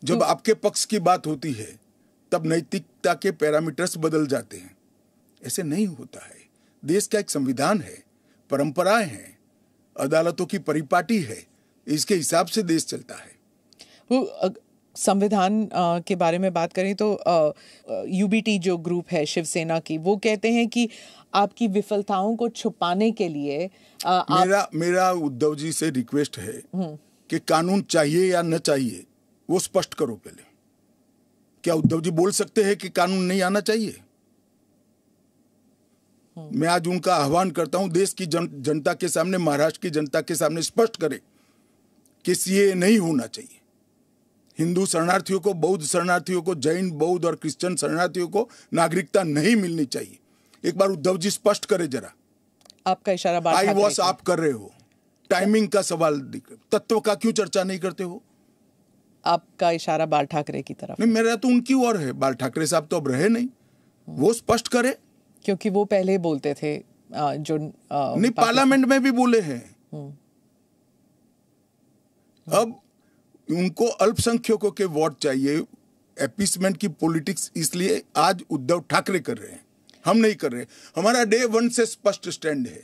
जब आपके पक्ष की बात होती है तब नैतिकता के पैरामीटर्स बदल जाते हैं। ऐसे नहीं होता है। देश का एक संविधान है, परंपराएं हैं, अदालतों की परिपाटी है, इसके हिसाब से देश चलता है। वो संविधान के बारे में बात करें तो यूबीटी जो ग्रुप है शिवसेना की, वो कहते हैं कि आपकी विफलताओं को छुपाने के लिए मेरा उद्धव जी से रिक्वेस्ट है कि कानून चाहिए या न चाहिए वो स्पष्ट करो पहले। क्या उद्धव जी बोल सकते हैं कि कानून नहीं आना चाहिए? मैं आज उनका आह्वान करता हूं, देश की जनता के सामने, महाराष्ट्र की जनता के सामने स्पष्ट करें कि सीएए नहीं होना चाहिए। हिंदू शरणार्थियों को, बौद्ध शरणार्थियों को, जैन, बौद्ध और क्रिश्चियन शरणार्थियों को नागरिकता नहीं मिलनी चाहिए। एक बार उद्धव जी स्पष्ट करे जरा। आपका इशारा आई वॉश आप कर रहे हो, टाइमिंग का सवाल, तत्व का क्यों चर्चा नहीं करते हो? आपका इशारा बाल ठाकरे की तरफ। नहीं, मेरा तो उनकी ओर है। बाल ठाकरे साहब तो अब रहे नहीं, वो स्पष्ट करे, क्योंकि वो पहले बोलते थे जो नहीं, पार्लियामेंट में भी बोले हैं। अब उनको अल्पसंख्यकों के वोट चाहिए। एपीसमेंट की पॉलिटिक्स इसलिए आज उद्धव ठाकरे कर रहे हैं, हम नहीं कर रहे। हमारा डे वन से स्पष्ट स्टैंड है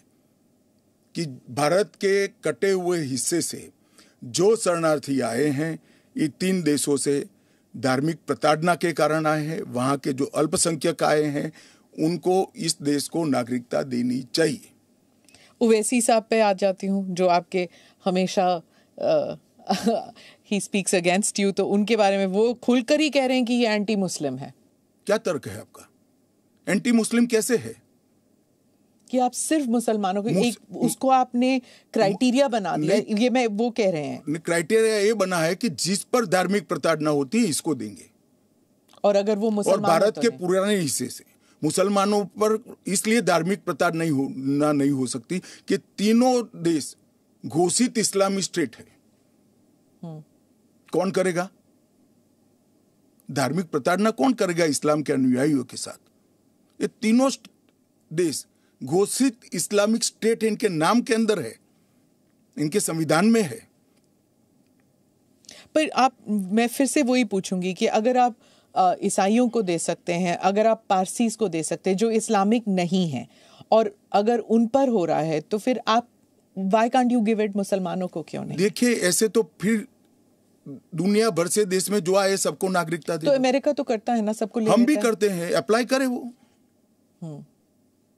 कि भारत के कटे हुए हिस्से से जो शरणार्थी आए हैं, ये 3 देशों से धार्मिक प्रताड़ना के कारण आए हैं। वहां के जो अल्पसंख्यक आए हैं उनको इस देश को नागरिकता देनी चाहिए। ओवैसी साहब पे आ जाती हूँ, जो आपके हमेशा ही स्पीक्स अगेंस्ट यू, तो उनके बारे में वो खुलकर ही कह रहे हैं कि ये एंटी मुस्लिम है। क्या तर्क है आपका? एंटी मुस्लिम कैसे है? कि आप सिर्फ मुसलमानों को उसको आपने क्राइटेरिया बना दिया। ये मैं वो कह रहे हैं, क्राइटेरिया ये बना है कि जिस पर धार्मिक प्रताड़ना होती है इसको देंगे। और अगर वो मुसलमान, और भारत के पुराने हिस्से से मुसलमानों पर इसलिए धार्मिक प्रताड़ना नहीं हो सकती कि तीनों देश घोषित इस्लामी स्टेट है। कौन करेगा धार्मिक प्रताड़ना? कौन करेगा इस्लाम के अनुयायियों के साथ? ये तीनों देश घोषित इस्लामिक स्टेट इनके नाम के अंदर है, इनके संविधान में है। पर मैं फिर से वही पूछूंगी कि अगर आप ईसाइयों को दे सकते हैं, अगर आप पारसीज को दे सकते हैं जो इस्लामिक नहीं है, और अगर उन पर हो रहा है, तो फिर आप why can't you give it मुसलमानों को क्यों नहीं? देखिए, ऐसे तो फिर दुनिया भर से देश में जो आए सबको नागरिकता दे। तो अमेरिका तो करता है ना, सबको ले हम भी करते हैं। अप्लाई करे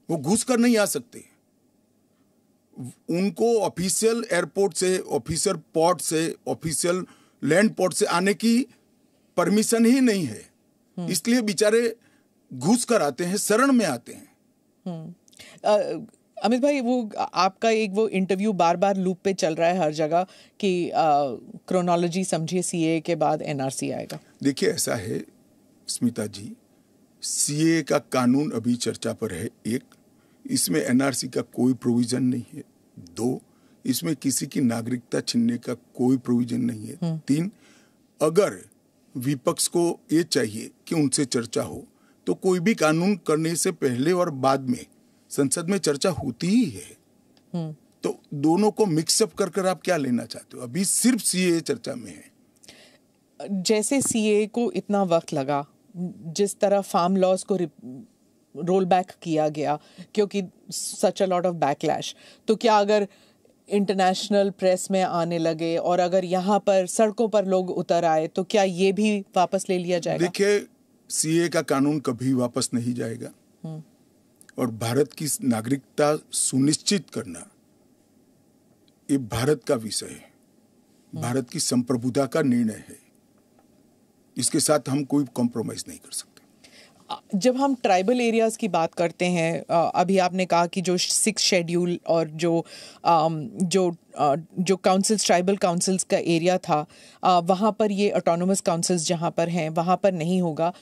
वो घुस कर नहीं आ सकते। उनको ऑफिशियल एयरपोर्ट से, ऑफिशियल पोर्ट से, ऑफिशियल लैंड पोर्ट से आने की परमिशन ही नहीं है। इसलिए बेचारे घुस कर आते हैं, शरण में आते हैं। अमित भाई, वो आपका एक वो इंटरव्यू बार बार लूप पे चल रहा है हर जगह कि क्रोनोलॉजी समझिए, सीए के बाद एनआरसी आएगा। देखिए, ऐसा है स्मिता जी, सीए का कानून अभी चर्चा पर है। एक, इसमें एनआरसी का कोई प्रोविजन नहीं है। 2, इसमें किसी की नागरिकता छीनने का कोई प्रोविजन नहीं है। 3, अगर विपक्ष को ये चाहिए कि उनसे चर्चा हो तो कोई भी कानून करने से पहले और बाद में संसद में चर्चा होती ही है। तो दोनों को मिक्सअप कर आप क्या लेना चाहते हो? अभी सिर्फ सीए चर्चा में है। जैसे सीए को इतना वक्त लगा, जिस तरह फार्म लॉज को रोल बैक किया गया क्योंकि सच अ लॉट ऑफ बैकलैश, तो क्या अगर इंटरनेशनल प्रेस में आने लगे और अगर यहाँ पर सड़कों पर लोग उतर आए, तो क्या ये भी वापस ले लिया जाएगा? देखिए, सीए का कानून कभी वापस नहीं जाएगा, और भारत की नागरिकता सुनिश्चित करना ये भारत का विषय है, भारत की संप्रभुता का निर्णय है। इसके साथ हम कोई कॉम्प्रोमाइज नहीं कर सकते। जब हम ट्राइबल एरियाज की बात करते हैं, अभी आपने कहा कि जो 6 शेड्यूल और जो काउंसिल्स, ट्राइबल काउंसिल्स का एरिया था, वहाँ पर ये ऑटोनोमस काउंसिल्स जहाँ पर हैं वहाँ पर नहीं होगा,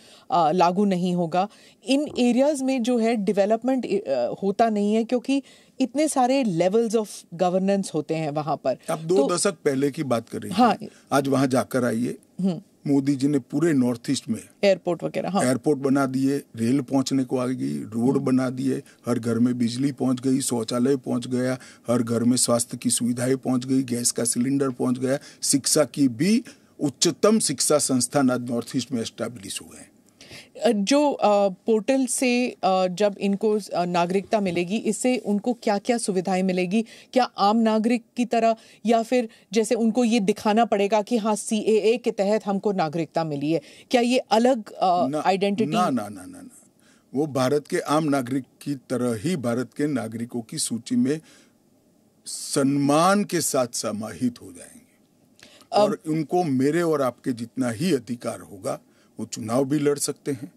लागू नहीं होगा। इन एरियाज में जो है डेवलपमेंट होता नहीं है क्योंकि इतने सारे लेवल्स ऑफ गवर्नेंस होते हैं वहाँ पर। आप 2 दशक पहले की बात कर रही हैं। हाँ, आज वहाँ जाकर आइए, मोदी जी ने पूरे नॉर्थ ईस्ट में एयरपोर्ट वगैरह, हाँ, एयरपोर्ट बना दिए, रेल पहुंचने को आ गई, रोड बना दिए, हर घर में बिजली पहुंच गई, शौचालय पहुंच गया, हर घर में स्वास्थ्य की सुविधाएं पहुंच गई, गैस का सिलेंडर पहुंच गया, शिक्षा की भी उच्चतम शिक्षा संस्थान आज नॉर्थ ईस्ट में एस्टैब्लिश हुए हैं। जो पोर्टल से जब इनको नागरिकता मिलेगी, इससे उनको क्या क्या सुविधाएं मिलेगी? क्या आम नागरिक की तरह, या फिर जैसे उनको ये दिखाना पड़ेगा कि हाँ CAA के तहत हमको नागरिकता मिली है? क्या ये अलग आइडेंटिटी? ना ना ना ना ना, वो भारत के आम नागरिक की तरह ही भारत के नागरिकों की सूची में सम्मान के साथ समाहित हो जाएंगे और उनको मेरे और आपके जितना ही अधिकार होगा। वो चुनाव भी लड़ सकते हैं,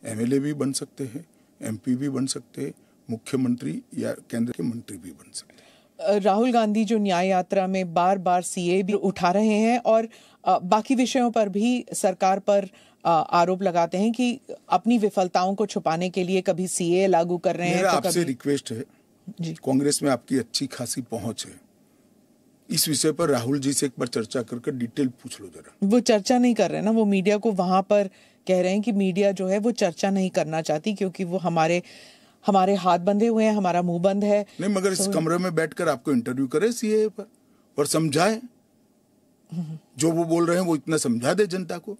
MLA भी बन सकते हैं, MP भी बन सकते हैं, मुख्यमंत्री या केंद्र के मंत्री भी बन सकते हैं। राहुल गांधी जो न्याय यात्रा में बार बार CAA भी उठा रहे हैं और बाकी विषयों पर भी सरकार पर आरोप लगाते हैं कि अपनी विफलताओं को छुपाने के लिए कभी CAA लागू कर रहे हैं। मेरा तो आपसे रिक्वेस्ट है जी, कांग्रेस में आपकी अच्छी खासी पहुंच है, इस विषय पर राहुल जी से एक बार चर्चा करके डिटेल पूछ लो जरा। वो चर्चा नहीं कर रहे ना, वो मीडिया को वहां पर कह रहे हैं कि मीडिया जो है वो चर्चा नहीं करना चाहती क्योंकि वो हमारे हाथ बंधे हुए हैं, हमारा मुंह बंद है। नहीं, मगर इस कमरे में बैठकर आपको इंटरव्यू करे CAA पर और समझाए, जो वो बोल रहे हैं वो इतना समझा दे जनता को।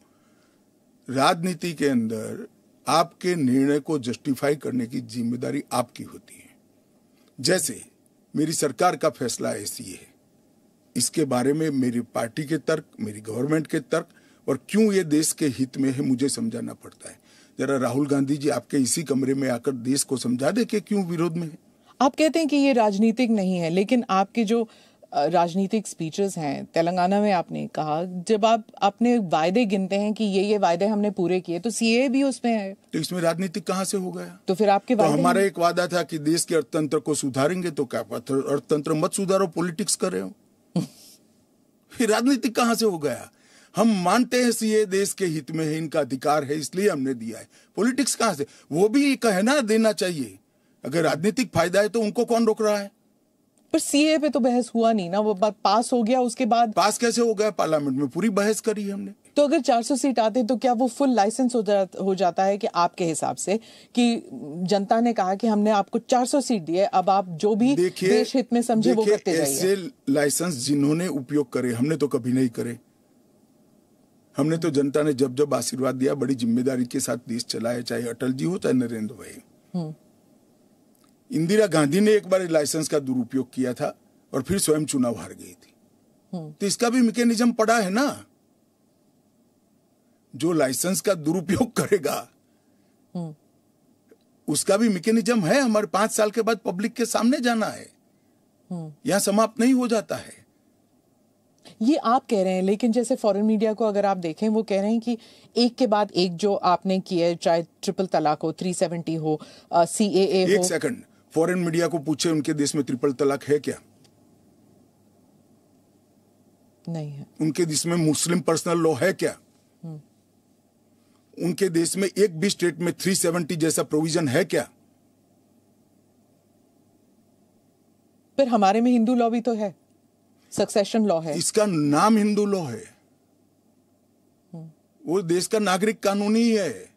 राजनीति के अंदर आपके निर्णय को जस्टिफाई करने की जिम्मेदारी आपकी होती है। जैसे मेरी सरकार का फैसला है CAA, इसके बारे में मेरी पार्टी के तर्क, मेरी गवर्नमेंट के तर्क और क्यों ये देश के हित में है मुझे समझाना पड़ता है। जरा राहुल गांधी जी आपके इसी कमरे में आकर देश को समझा दे कि क्यों विरोध में है। आप कहते हैं कि ये राजनीतिक नहीं है, लेकिन आपके जो राजनीतिक स्पीचेस हैं, तेलंगाना में आपने कहा, जब आप अपने वायदे गिनते हैं कि ये वायदे हमने पूरे किए, तो CAA भी उसमें है, तो इसमें राजनीतिक कहां से हो गया? तो फिर आपके तो हमारा एक वादा था कि देश के अर्थतंत्र को सुधारेंगे, तो क्या अर्थतंत्र मत सुधारो, पॉलिटिक्स कर रहे हो। फिर राजनीतिक कहां से हो गया? हम मानते हैं CAA देश के हित में है, इनका अधिकार है, इसलिए हमने दिया है। पॉलिटिक्स कहां से? वो भी कहना देना चाहिए। अगर राजनीतिक फायदा है तो उनको कौन रोक रहा है? पर CAA पे तो बहस हुआ नहीं ना, वो बात पास हो गया। उसके बाद पास कैसे हो गया? पार्लियामेंट में पूरी बहस करी हमने। तो अगर 400 सीट आते तो क्या वो फुल लाइसेंस हो जाता है कि आपके हिसाब से कि जनता ने कहा कि हमने आपको 400 सीट दी है, अब आप जो भी देश हित में समझे वो करते जाइए। ऐसे लाइसेंस जिन्होंने उपयोग करे, हमने तो कभी नहीं करे। हमने तो जनता ने जब जब आशीर्वाद दिया बड़ी जिम्मेदारी के साथ देश चलाया, चाहे अटल जी हो चाहे नरेंद्र भाई। इंदिरा गांधी ने एक बार लाइसेंस का दुरुपयोग किया था और फिर स्वयं चुनाव हार गई थी। तो इसका भी मैकेनिज्म पड़ा है ना। जो लाइसेंस का दुरुपयोग करेगा उसका भी मैकेनिज्म है। हमारे 5 साल के बाद पब्लिक के सामने जाना है, यहां समाप्त नहीं हो जाता है। ये आप कह रहे हैं, लेकिन जैसे फॉरेन मीडिया को अगर आप देखें, वो कह रहे हैं कि एक के बाद एक जो आपने किए, चाहे ट्रिपल तलाक हो, 370 हो, CAA हो। एक सेकंड, फॉरेन मीडिया को पूछे उनके देश में ट्रिपल तलाक है क्या? नहीं है। उनके देश में मुस्लिम पर्सनल लॉ है क्या? उनके देश में एक भी स्टेट में 370 जैसा प्रोविजन है क्या? पर हमारे में हिंदू लॉ भी तो है, सक्सेशन लॉ है। इसका नाम हिंदू लॉ है, वो देश का नागरिक कानून ही है।